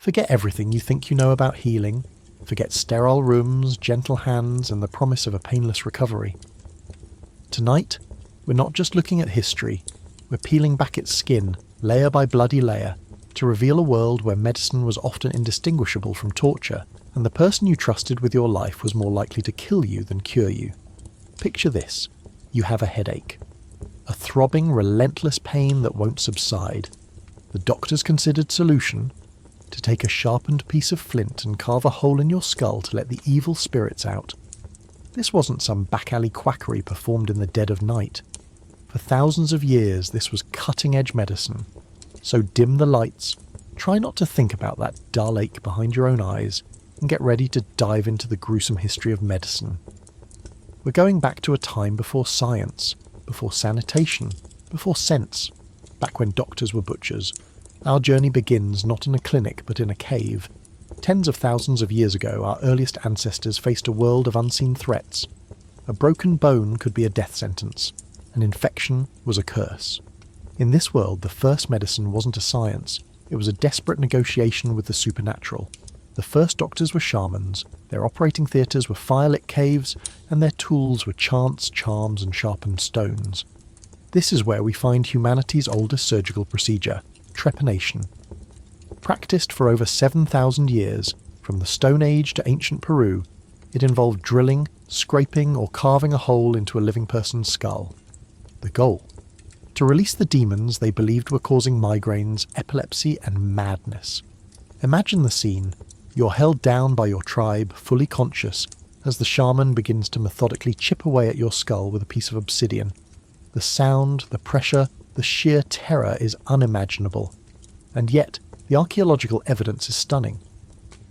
Forget everything you think you know about healing. Forget sterile rooms, gentle hands, and the promise of a painless recovery. Tonight, we're not just looking at history, we're peeling back its skin, layer by bloody layer, to reveal a world where medicine was often indistinguishable from torture, and the person you trusted with your life was more likely to kill you than cure you. Picture this. You have a headache. A throbbing, relentless pain that won't subside. The doctor's considered solution? To take a sharpened piece of flint and carve a hole in your skull to let the evil spirits out. This wasn't some back-alley quackery performed in the dead of night. For thousands of years, this was cutting-edge medicine. So dim the lights, try not to think about that dull ache behind your own eyes, and get ready to dive into the gruesome history of medicine. We're going back to a time before science, before sanitation, before sense, back when doctors were butchers. Our journey begins not in a clinic but in a cave. Tens of thousands of years ago, our earliest ancestors faced a world of unseen threats. A broken bone could be a death sentence. An infection was a curse. In this world, the first medicine wasn't a science. It was a desperate negotiation with the supernatural. The first doctors were shamans, their operating theatres were firelit caves, and their tools were chants, charms, and sharpened stones. This is where we find humanity's oldest surgical procedure, trepanation. Practiced for over 7,000 years, from the Stone Age to ancient Peru, it involved drilling, scraping, or carving a hole into a living person's skull. The goal? To release the demons they believed were causing migraines, epilepsy, and madness. Imagine the scene. You're held down by your tribe, fully conscious, as the shaman begins to methodically chip away at your skull with a piece of obsidian. The sound, the pressure, the sheer terror is unimaginable. And yet, the archaeological evidence is stunning.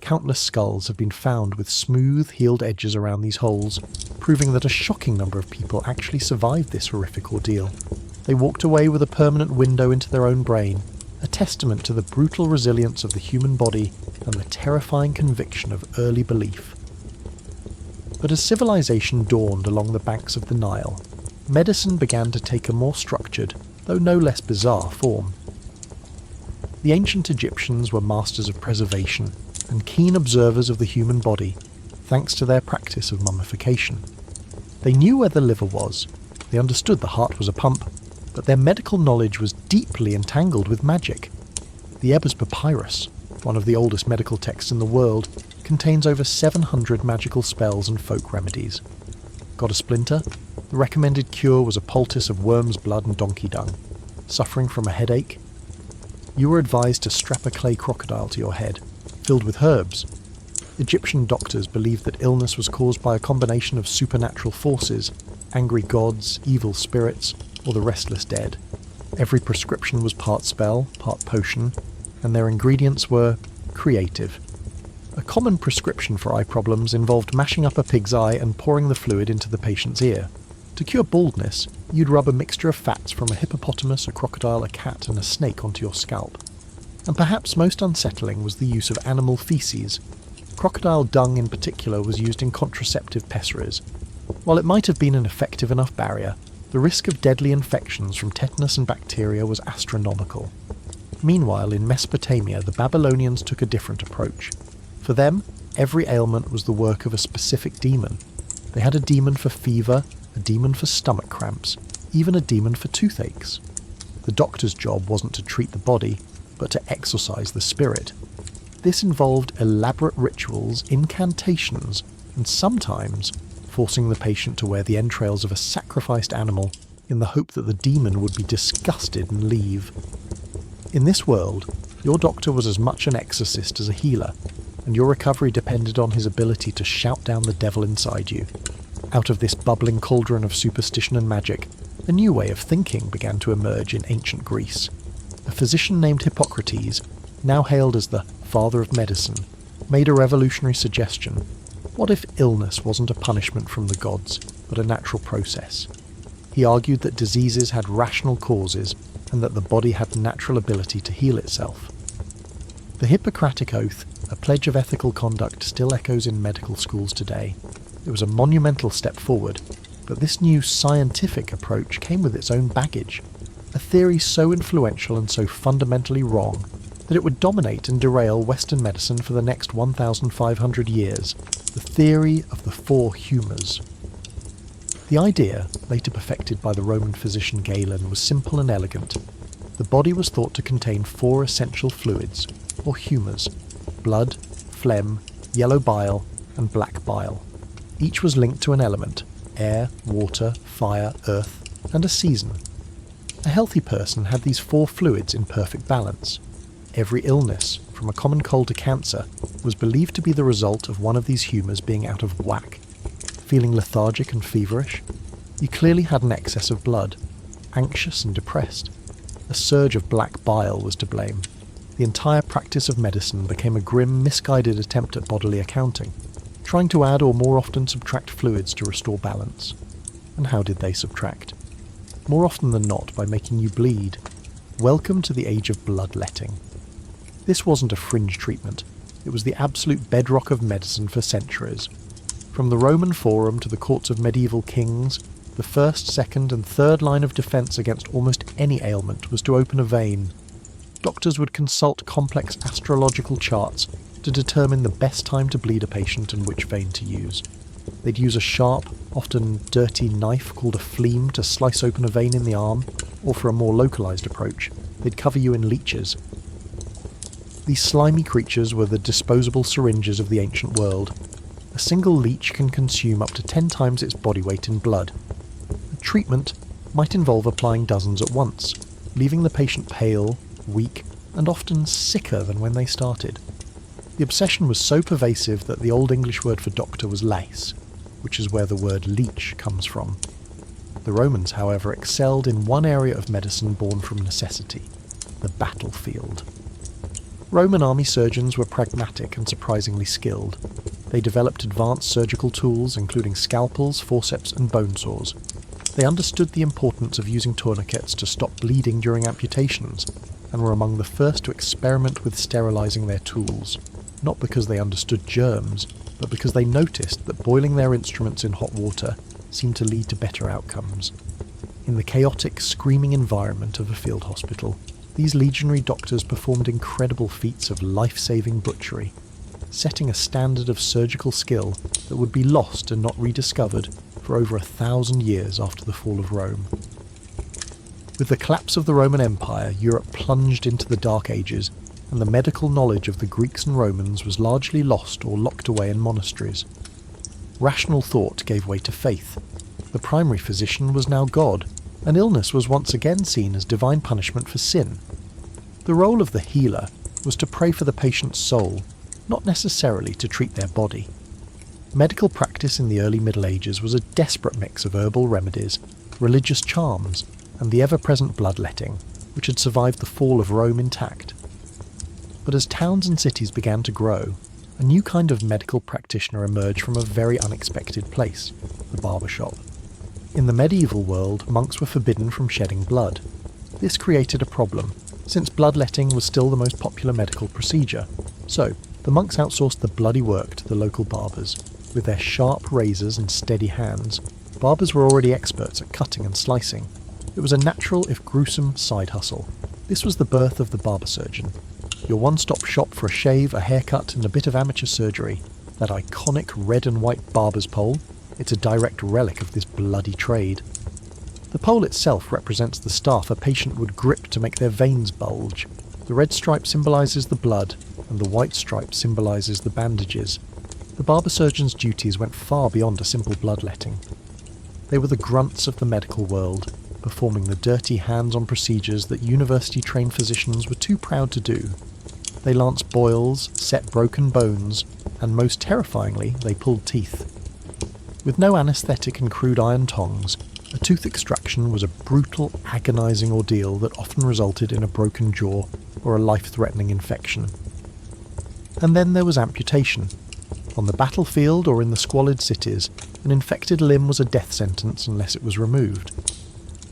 Countless skulls have been found with smooth, healed edges around these holes, proving that a shocking number of people actually survived this horrific ordeal. They walked away with a permanent window into their own brain, a testament to the brutal resilience of the human body and the terrifying conviction of early belief. But as civilization dawned along the banks of the Nile, medicine began to take a more structured, though no less bizarre, form. The ancient Egyptians were masters of preservation and keen observers of the human body, thanks to their practice of mummification. They knew where the liver was, they understood the heart was a pump, but their medical knowledge was deeply entangled with magic. The Ebers Papyrus, one of the oldest medical texts in the world, contains over 700 magical spells and folk remedies. Got a splinter? The recommended cure was a poultice of worm's blood and donkey dung. Suffering from a headache? You were advised to strap a clay crocodile to your head, filled with herbs. Egyptian doctors believed that illness was caused by a combination of supernatural forces, angry gods, evil spirits, or the restless dead. Every prescription was part spell, part potion, and their ingredients were creative. A common prescription for eye problems involved mashing up a pig's eye and pouring the fluid into the patient's ear. To cure baldness, you'd rub a mixture of fats from a hippopotamus, a crocodile, a cat, and a snake onto your scalp. And perhaps most unsettling was the use of animal feces. Crocodile dung in particular was used in contraceptive pessaries. While it might have been an effective enough barrier, the risk of deadly infections from tetanus and bacteria was astronomical. Meanwhile, in Mesopotamia, the Babylonians took a different approach. For them, every ailment was the work of a specific demon. They had a demon for fever, a demon for stomach cramps, even a demon for toothaches. The doctor's job wasn't to treat the body, but to exorcise the spirit. This involved elaborate rituals, incantations, and sometimes forcing the patient to wear the entrails of a sacrificed animal in the hope that the demon would be disgusted and leave. In this world, your doctor was as much an exorcist as a healer, and your recovery depended on his ability to shout down the devil inside you. Out of this bubbling cauldron of superstition and magic, a new way of thinking began to emerge in ancient Greece. A physician named Hippocrates, now hailed as the father of medicine, made a revolutionary suggestion. What if illness wasn't a punishment from the gods, but a natural process? He argued that diseases had rational causes, and that the body had natural ability to heal itself. The Hippocratic Oath, a pledge of ethical conduct, still echoes in medical schools today. It was a monumental step forward, but this new scientific approach came with its own baggage. A theory so influential and so fundamentally wrong that it would dominate and derail Western medicine for the next 1,500 years, the theory of the four humours. The idea, later perfected by the Roman physician Galen, was simple and elegant. The body was thought to contain four essential fluids, or humours: blood, phlegm, yellow bile, and black bile. Each was linked to an element: air, water, fire, earth, and a season. A healthy person had these four fluids in perfect balance. Every illness, from a common cold to cancer, was believed to be the result of one of these humours being out of whack. Feeling lethargic and feverish? You clearly had an excess of blood. Anxious and depressed? A surge of black bile was to blame. The entire practice of medicine became a grim, misguided attempt at bodily accounting, trying to add or more often subtract fluids to restore balance. And how did they subtract? More often than not by making you bleed. Welcome to the age of bloodletting. This wasn't a fringe treatment. It was the absolute bedrock of medicine for centuries. From the Roman Forum to the courts of medieval kings, the first, second and third line of defence against almost any ailment was to open a vein. Doctors would consult complex astrological charts to determine the best time to bleed a patient and which vein to use. They'd use a sharp, often dirty knife called a phleem to slice open a vein in the arm, or for a more localised approach, they'd cover you in leeches. These slimy creatures were the disposable syringes of the ancient world. A single leech can consume up to 10 times its body weight in blood. A treatment might involve applying dozens at once, leaving the patient pale, weak, and often sicker than when they started. The obsession was so pervasive that the Old English word for doctor was leis, which is where the word leech comes from. The Romans, however, excelled in one area of medicine born from necessity: the battlefield. Roman army surgeons were pragmatic and surprisingly skilled. They developed advanced surgical tools, including scalpels, forceps, and bone saws. They understood the importance of using tourniquets to stop bleeding during amputations, and were among the first to experiment with sterilising their tools, not because they understood germs, but because they noticed that boiling their instruments in hot water seemed to lead to better outcomes. In the chaotic, screaming environment of a field hospital, these legionary doctors performed incredible feats of life-saving butchery, setting a standard of surgical skill that would be lost and not rediscovered for over 1,000 years after the fall of Rome. With the collapse of the Roman Empire, Europe plunged into the Dark Ages, and the medical knowledge of the Greeks and Romans was largely lost or locked away in monasteries. Rational thought gave way to faith. The primary physician was now God, and illness was once again seen as divine punishment for sin. The role of the healer was to pray for the patient's soul, not necessarily to treat their body. Medical practice in the early Middle Ages was a desperate mix of herbal remedies, religious charms, and the ever-present bloodletting, which had survived the fall of Rome intact. But as towns and cities began to grow, a new kind of medical practitioner emerged from a very unexpected place: the barber shop. In the medieval world, monks were forbidden from shedding blood. This created a problem, since bloodletting was still the most popular medical procedure. So, the monks outsourced the bloody work to the local barbers. With their sharp razors and steady hands, barbers were already experts at cutting and slicing. It was a natural, if gruesome, side hustle. This was the birth of the barber surgeon. Your one-stop shop for a shave, a haircut, and a bit of amateur surgery. That iconic red and white barber's pole, it's a direct relic of this bloody trade. The pole itself represents the staff a patient would grip to make their veins bulge. The red stripe symbolises the blood, and the white stripe symbolises the bandages. The barber surgeon's duties went far beyond a simple bloodletting. They were the grunts of the medical world, performing the dirty hands-on procedures that university-trained physicians were too proud to do. They lanced boils, set broken bones, and most terrifyingly, they pulled teeth. With no anaesthetic and crude iron tongs, a tooth extraction was a brutal, agonising ordeal that often resulted in a broken jaw or a life-threatening infection. And then there was amputation. On the battlefield or in the squalid cities, an infected limb was a death sentence unless it was removed.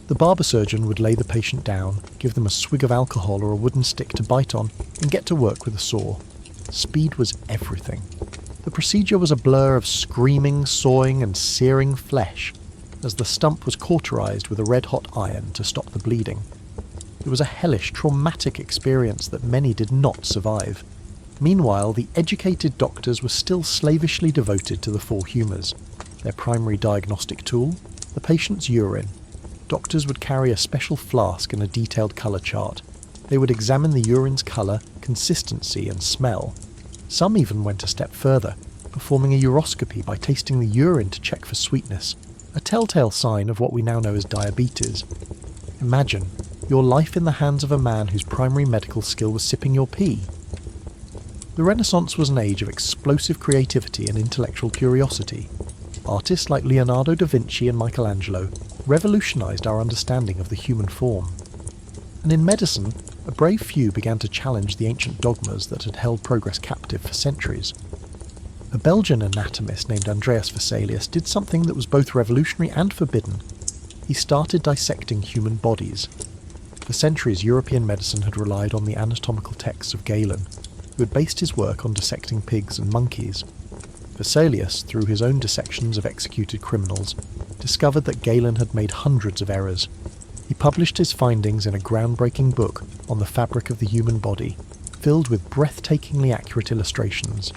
The barber surgeon would lay the patient down, give them a swig of alcohol or a wooden stick to bite on, and get to work with a saw. Speed was everything. The procedure was a blur of screaming, sawing and searing flesh, as the stump was cauterised with a red-hot iron to stop the bleeding. It was a hellish, traumatic experience that many did not survive. Meanwhile, the educated doctors were still slavishly devoted to the four humours. Their primary diagnostic tool, the patient's urine. Doctors would carry a special flask and a detailed colour chart. They would examine the urine's colour, consistency and smell. Some even went a step further, performing a uroscopy by tasting the urine to check for sweetness, a telltale sign of what we now know as diabetes. Imagine your life in the hands of a man whose primary medical skill was sipping your pee. The Renaissance was an age of explosive creativity and intellectual curiosity. Artists like Leonardo da Vinci and Michelangelo revolutionised our understanding of the human form. And in medicine, a brave few began to challenge the ancient dogmas that had held progress captive for centuries. A Belgian anatomist named Andreas Vesalius did something that was both revolutionary and forbidden. He started dissecting human bodies. For centuries, European medicine had relied on the anatomical texts of Galen, who had based his work on dissecting pigs and monkeys. Vesalius, through his own dissections of executed criminals, discovered that Galen had made hundreds of errors. He published his findings in a groundbreaking book on the fabric of the human body, filled with breathtakingly accurate illustrations.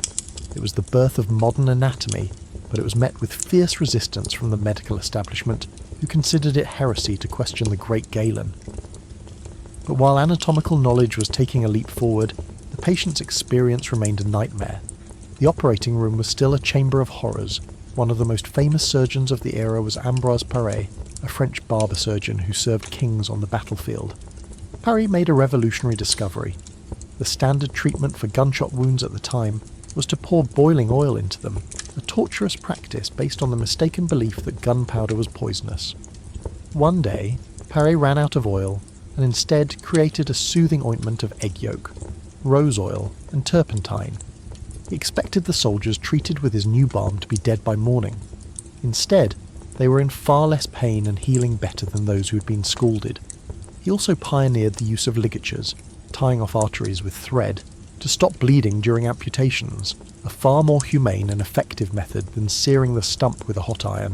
It was the birth of modern anatomy, but it was met with fierce resistance from the medical establishment, who considered it heresy to question the great Galen. But while anatomical knowledge was taking a leap forward, the patient's experience remained a nightmare. The operating room was still a chamber of horrors. One of the most famous surgeons of the era was Ambroise Paré, a French barber surgeon who served kings on the battlefield. Paré made a revolutionary discovery. The standard treatment for gunshot wounds at the time was to pour boiling oil into them, a torturous practice based on the mistaken belief that gunpowder was poisonous. One day, Paré ran out of oil and instead created a soothing ointment of egg yolk, rose oil and turpentine. He expected the soldiers treated with his new balm to be dead by morning. Instead, they were in far less pain and healing better than those who had been scalded. He also pioneered the use of ligatures, tying off arteries with thread, to stop bleeding during amputations, a far more humane and effective method than searing the stump with a hot iron.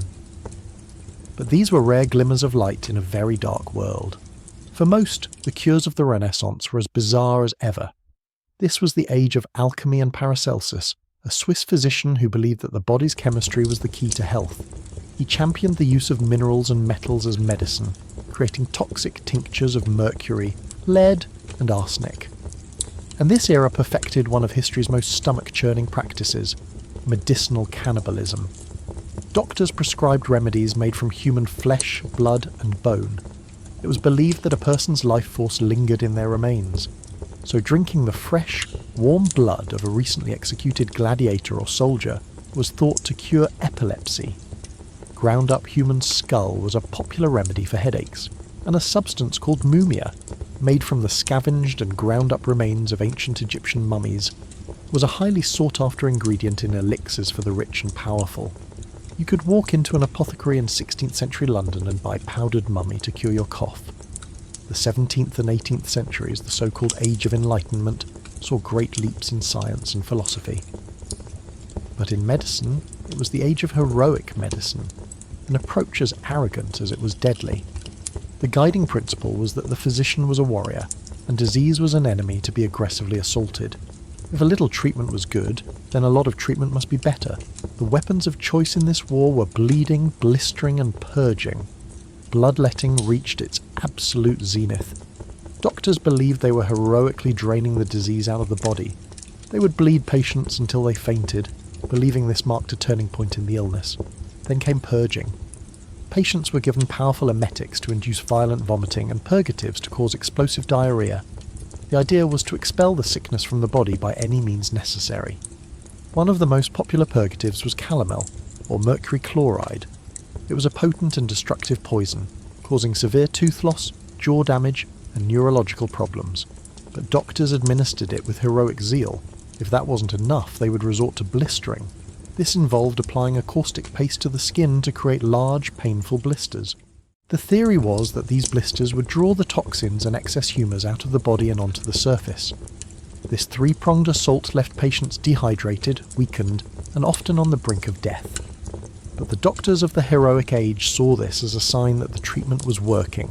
But these were rare glimmers of light in a very dark world. For most, the cures of the Renaissance were as bizarre as ever. This was the age of alchemy and Paracelsus, a Swiss physician who believed that the body's chemistry was the key to health. He championed the use of minerals and metals as medicine, creating toxic tinctures of mercury, lead, and arsenic. And this era perfected one of history's most stomach-churning practices, medicinal cannibalism. Doctors prescribed remedies made from human flesh, blood, and bone. It was believed that a person's life force lingered in their remains, so drinking the fresh, warm blood of a recently executed gladiator or soldier was thought to cure epilepsy. Ground-up human skull was a popular remedy for headaches, and a substance called mumia, made from the scavenged and ground-up remains of ancient Egyptian mummies, was a highly sought-after ingredient in elixirs for the rich and powerful. You could walk into an apothecary in 16th century London and buy powdered mummy to cure your cough. The 17th and 18th centuries, the so-called Age of Enlightenment, saw great leaps in science and philosophy. But in medicine, it was the age of heroic medicine, an approach as arrogant as it was deadly. The guiding principle was that the physician was a warrior, and disease was an enemy to be aggressively assaulted. If a little treatment was good, then a lot of treatment must be better. The weapons of choice in this war were bleeding, blistering, and purging. Bloodletting reached its absolute zenith. Doctors believed they were heroically draining the disease out of the body. They would bleed patients until they fainted, believing this marked a turning point in the illness. Then came purging. Patients were given powerful emetics to induce violent vomiting and purgatives to cause explosive diarrhea. The idea was to expel the sickness from the body by any means necessary. One of the most popular purgatives was calomel, or mercury chloride. It was a potent and destructive poison, causing severe tooth loss, jaw damage, and neurological problems. But doctors administered it with heroic zeal. If that wasn't enough, they would resort to blistering. This involved applying a caustic paste to the skin to create large, painful blisters. The theory was that these blisters would draw the toxins and excess humours out of the body and onto the surface. This three-pronged assault left patients dehydrated, weakened, and often on the brink of death. But the doctors of the heroic age saw this as a sign that the treatment was working.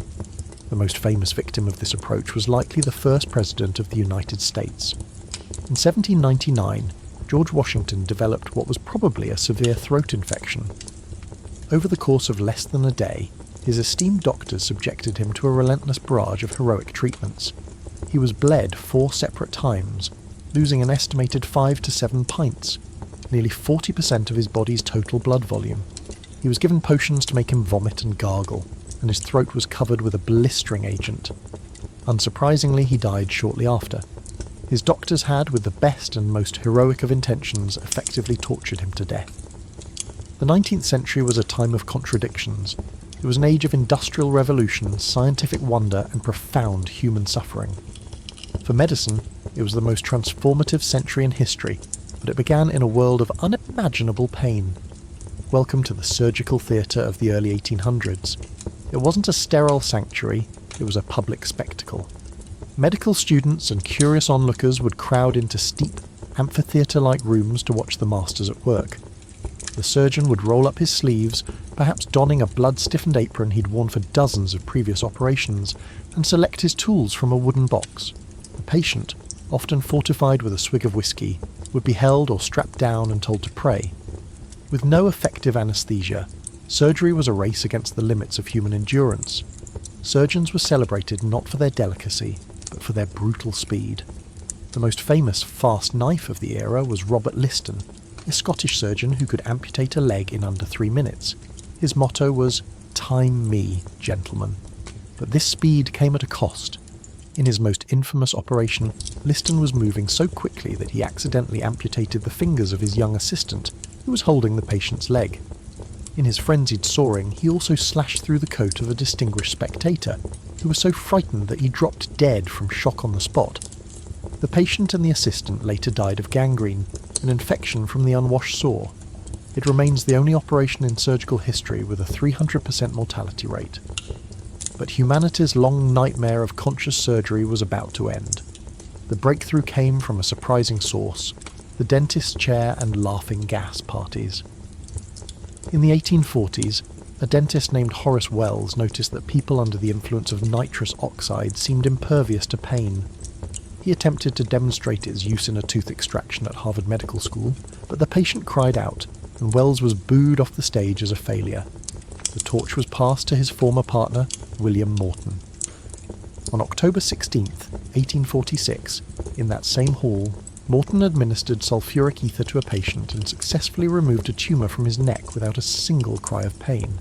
The most famous victim of this approach was likely the first president of the United States. In 1799, George Washington developed what was probably a severe throat infection. Over the course of less than a day, his esteemed doctors subjected him to a relentless barrage of heroic treatments. He was bled 4 separate times, losing an estimated 5 to 7 pints, nearly 40% of his body's total blood volume. He was given potions to make him vomit and gargle, and his throat was covered with a blistering agent. Unsurprisingly, he died shortly after. His doctors had, with the best and most heroic of intentions, effectively tortured him to death. The 19th century was a time of contradictions. It was an age of industrial revolution, scientific wonder, and profound human suffering. For medicine, it was the most transformative century in history, but it began in a world of unimaginable pain. Welcome to the surgical theatre of the early 1800s. It wasn't a sterile sanctuary, it was a public spectacle. Medical students and curious onlookers would crowd into steep, amphitheatre-like rooms to watch the masters at work. The surgeon would roll up his sleeves, perhaps donning a blood-stiffened apron he'd worn for dozens of previous operations, and select his tools from a wooden box. The patient, often fortified with a swig of whiskey, would be held or strapped down and told to pray. With no effective anaesthesia, surgery was a race against the limits of human endurance. Surgeons were celebrated not for their delicacy, but for their brutal speed. The most famous fast knife of the era was Robert Liston, a Scottish surgeon who could amputate a leg in under 3 minutes. His motto was, "Time me, gentlemen." But this speed came at a cost. In his most infamous operation, Liston was moving so quickly that he accidentally amputated the fingers of his young assistant, who was holding the patient's leg. In his frenzied soaring, he also slashed through the coat of a distinguished spectator, who was so frightened that he dropped dead from shock on the spot. The patient and the assistant later died of gangrene, an infection from the unwashed sore. It remains the only operation in surgical history with a 300% mortality rate. But humanity's long nightmare of conscious surgery was about to end. The breakthrough came from a surprising source: the dentist's chair and laughing gas parties. In the 1840s, a dentist named Horace Wells noticed that people under the influence of nitrous oxide seemed impervious to pain. He attempted to demonstrate its use in a tooth extraction at Harvard Medical School, but the patient cried out, and Wells was booed off the stage as a failure. The torch was passed to his former partner, William Morton. On October 16, 1846, in that same hall, Morton administered sulphuric ether to a patient and successfully removed a tumour from his neck without a single cry of pain.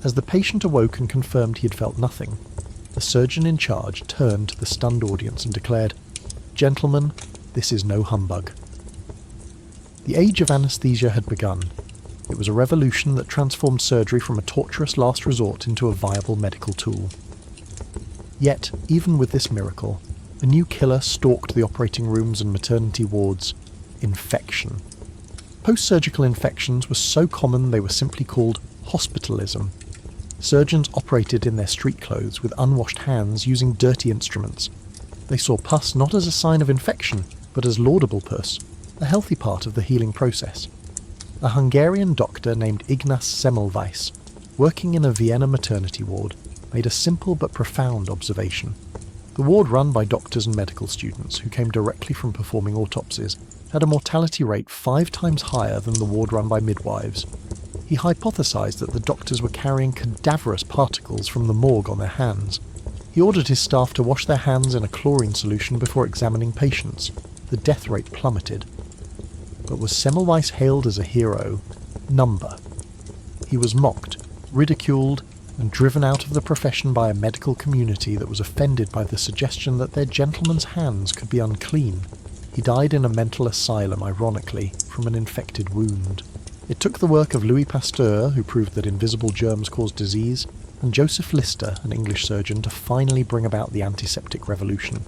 As the patient awoke and confirmed he had felt nothing, the surgeon in charge turned to the stunned audience and declared, "Gentlemen, this is no humbug." The age of anaesthesia had begun. It was a revolution that transformed surgery from a torturous last resort into a viable medical tool. Yet, even with this miracle, a new killer stalked the operating rooms and maternity wards: infection. Post-surgical infections were so common they were simply called hospitalism. Surgeons operated in their street clothes with unwashed hands using dirty instruments. They saw pus not as a sign of infection, but as laudable pus, a healthy part of the healing process. A Hungarian doctor named Ignaz Semmelweis, working in a Vienna maternity ward, made a simple but profound observation. The ward run by doctors and medical students who came directly from performing autopsies had a mortality rate 5 times higher than the ward run by midwives. He hypothesized that the doctors were carrying cadaverous particles from the morgue on their hands. He ordered his staff to wash their hands in a chlorine solution before examining patients. The death rate plummeted. But was Semmelweis hailed as a hero? Number. He was mocked, ridiculed, and driven out of the profession by a medical community that was offended by the suggestion that their gentlemen's hands could be unclean. He died in a mental asylum, ironically, from an infected wound. It took the work of Louis Pasteur, who proved that invisible germs caused disease, and Joseph Lister, an English surgeon, to finally bring about the antiseptic revolution.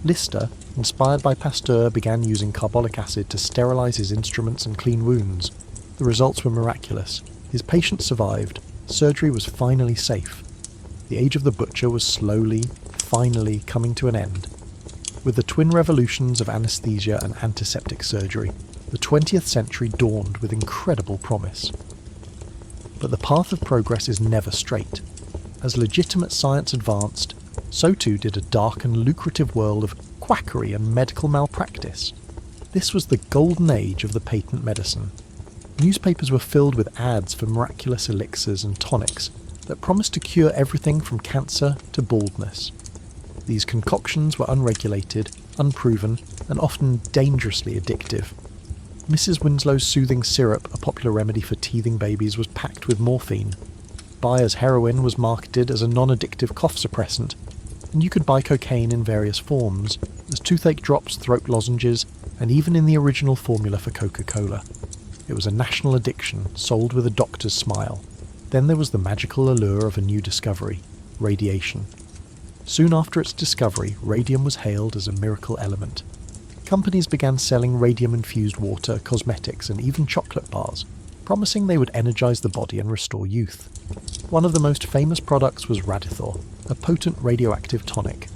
Lister, inspired by Pasteur, began using carbolic acid to sterilise his instruments and clean wounds. The results were miraculous. His patients survived. Surgery was finally safe. The age of the butcher was slowly, finally coming to an end. With the twin revolutions of anaesthesia and antiseptic surgery, the 20th century dawned with incredible promise. But the path of progress is never straight. as legitimate science advanced, so too did a dark and lucrative world of quackery and medical malpractice. This was the golden age of the patent medicine. Newspapers were filled with ads for miraculous elixirs and tonics that promised to cure everything from cancer to baldness. These concoctions were unregulated, unproven, and often dangerously addictive. Mrs. Winslow's soothing syrup, a popular remedy for teething babies, was packed with morphine. Bayer's heroin was marketed as a non-addictive cough suppressant, and you could buy cocaine in various forms, as toothache drops, throat lozenges, and even in the original formula for Coca-Cola. It was a national addiction, sold with a doctor's smile. Then there was the magical allure of a new discovery, radiation. Soon after its discovery, radium was hailed as a miracle element. Companies began selling radium-infused water, cosmetics, and even chocolate bars, promising they would energize the body and restore youth. One of the most famous products was Radithor, a potent radioactive tonic.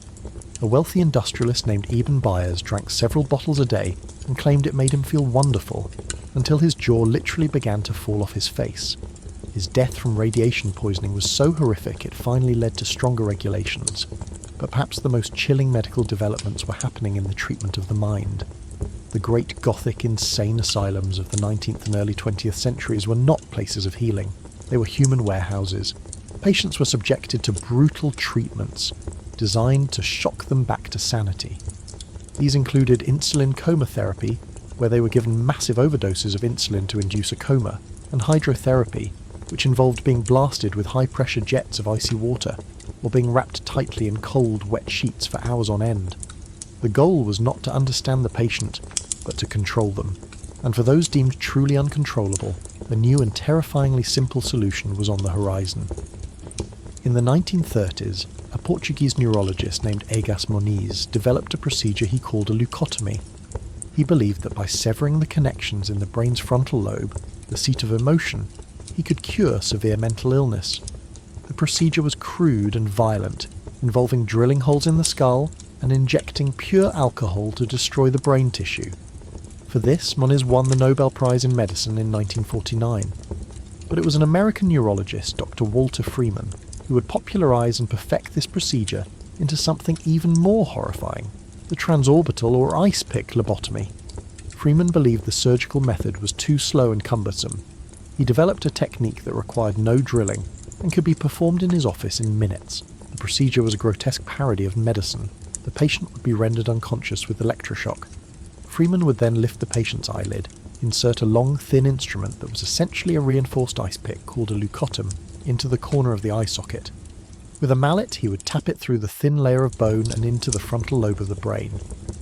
A wealthy industrialist named Eben Byers drank several bottles a day and claimed it made him feel wonderful, until his jaw literally began to fall off his face. His death from radiation poisoning was so horrific it finally led to stronger regulations. But perhaps the most chilling medical developments were happening in the treatment of the mind. The great Gothic insane asylums of the 19th and early 20th centuries were not places of healing. They were human warehouses. Patients were subjected to brutal treatments designed to shock them back to sanity. These included insulin coma therapy, where they were given massive overdoses of insulin to induce a coma, and hydrotherapy, which involved being blasted with high-pressure jets of icy water, or being wrapped tightly in cold, wet sheets for hours on end. The goal was not to understand the patient, but to control them, and for those deemed truly uncontrollable, a new and terrifyingly simple solution was on the horizon. In the 1930s, a Portuguese neurologist named Egas Moniz developed a procedure he called a leucotomy. He believed that by severing the connections in the brain's frontal lobe, the seat of emotion, he could cure severe mental illness. The procedure was crude and violent, involving drilling holes in the skull and injecting pure alcohol to destroy the brain tissue. For this, Moniz won the Nobel Prize in Medicine in 1949. But it was an American neurologist, Dr. Walter Freeman, who would popularize and perfect this procedure into something even more horrifying, the transorbital or ice pick lobotomy. Freeman believed the surgical method was too slow and cumbersome. He developed a technique that required no drilling and could be performed in his office in minutes. The procedure was a grotesque parody of medicine. The patient would be rendered unconscious with electroshock. Freeman would then lift the patient's eyelid, insert a long, thin instrument that was essentially a reinforced ice pick called a leucotom into the corner of the eye socket. With a mallet, he would tap it through the thin layer of bone and into the frontal lobe of the brain.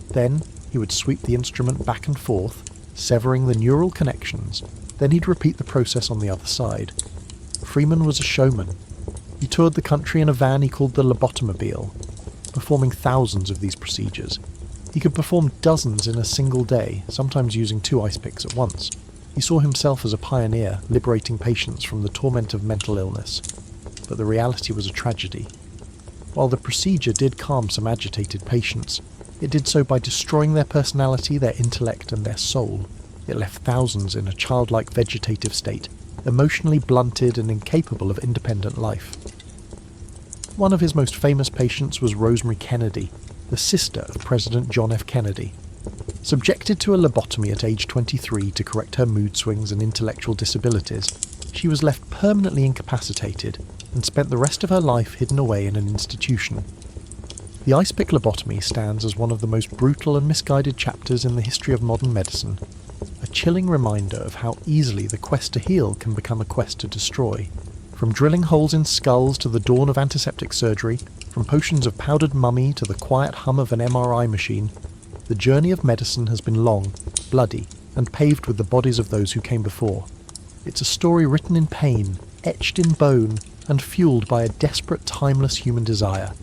Then, he would sweep the instrument back and forth, severing the neural connections. Then he'd repeat the process on the other side. Freeman was a showman. He toured the country in a van he called the lobotomobile, performing thousands of these procedures. He could perform dozens in a single day, sometimes using 2 ice picks at once. He saw himself as a pioneer, liberating patients from the torment of mental illness. But the reality was a tragedy. While the procedure did calm some agitated patients, it did so by destroying their personality, their intellect, and their soul. It left thousands in a childlike vegetative state, emotionally blunted and incapable of independent life. One of his most famous patients was Rosemary Kennedy, the sister of President John F. Kennedy. Subjected to a lobotomy at age 23 to correct her mood swings and intellectual disabilities, she was left permanently incapacitated and spent the rest of her life hidden away in an institution. The ice pick lobotomy stands as one of the most brutal and misguided chapters in the history of modern medicine, a chilling reminder of how easily the quest to heal can become a quest to destroy. From drilling holes in skulls to the dawn of antiseptic surgery, from potions of powdered mummy to the quiet hum of an MRI machine, the journey of medicine has been long, bloody, and paved with the bodies of those who came before. It's a story written in pain, etched in bone, and fueled by a desperate, timeless human desire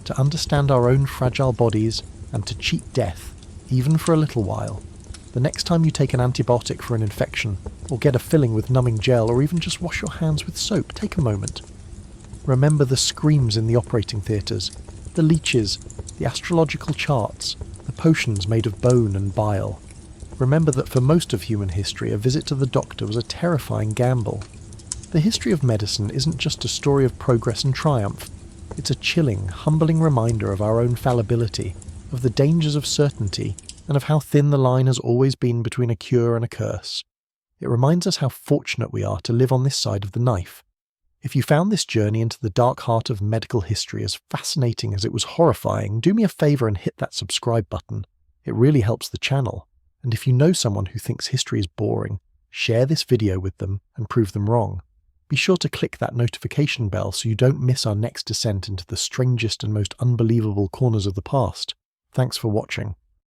to understand our own fragile bodies and to cheat death, even for a little while. The next time you take an antibiotic for an infection, or get a filling with numbing gel, or even just wash your hands with soap, take a moment. Remember the screams in the operating theatres, the leeches, the astrological charts, the potions made of bone and bile. Remember that for most of human history, a visit to the doctor was a terrifying gamble. The history of medicine isn't just a story of progress and triumph. It's a chilling, humbling reminder of our own fallibility, of the dangers of certainty, and of how thin the line has always been between a cure and a curse. It reminds us how fortunate we are to live on this side of the knife. If you found this journey into the dark heart of medical history as fascinating as it was horrifying, do me a favour and hit that subscribe button. It really helps the channel. And if you know someone who thinks history is boring, share this video with them and prove them wrong. Be sure to click that notification bell so you don't miss our next descent into the strangest and most unbelievable corners of the past. Thanks for watching.